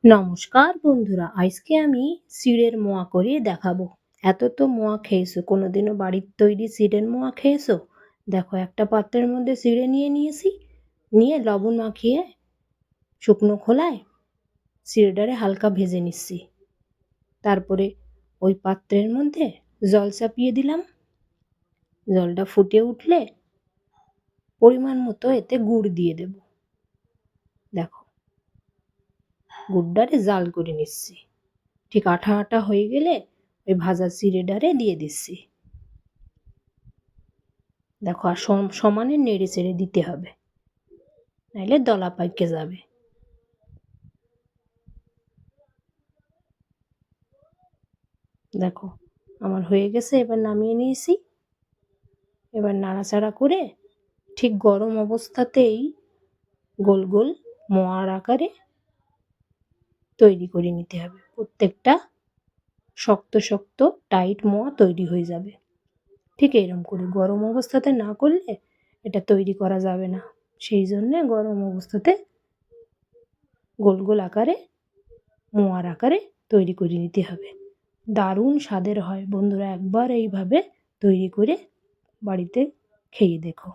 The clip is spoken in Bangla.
নমস্কার বন্ধুরা, আজকে আমি চিড়ের মোয়া করে দেখাবো। এত তো মোয়া খেয়েছো, কোনোদিনও বাড়ির তৈরি চিড়ের মোয়া খেয়েছো? দেখো, একটা পাত্রের মধ্যে চিড়ে নিয়েছি, নিয়ে লবণ মাখিয়ে শুকনো খোলায় চিড়েটারে হালকা ভেজে নিচ্ছি। তারপরে ওই পাত্রের মধ্যে জল চাপিয়ে দিলাম। জলটা ফুটে উঠলে পরিমাণ মতো এতে গুড় দিয়ে দেব। দেখো, গুড়টারে জাল করে নিচ্ছি। ঠিক আঠা আঠা হয়ে গেলে ওই ভাজা চিড়েটারে দিয়ে দিচ্ছি। দেখো, আর সমানে নেড়ে চেড়ে দিতে হবে, নাইলে দলা পাইকে যাবে। দেখো, আমার হয়ে গেছে, এবার নামিয়ে নিয়েছি। এবার নাড়াচাড়া করে ঠিক গরম অবস্থাতেই গোল গোল মোয়ার আকারে তৈরি করে নিতে হবে। প্রত্যেকটা শক্ত শক্ত টাইট মোয়া তৈরি হয়ে যাবে। ঠিক এরকম করে গরম অবস্থাতে না করলে এটা তৈরি করা যাবে না। সেই জন্যে গরম অবস্থাতে গোল গোল আকারে মোয়ার আকারে তৈরি করে নিতে হবে। দারুণ স্বাদের হয় বন্ধুরা, একবার এইভাবে তৈরি করে বাড়িতে খেয়ে দেখো।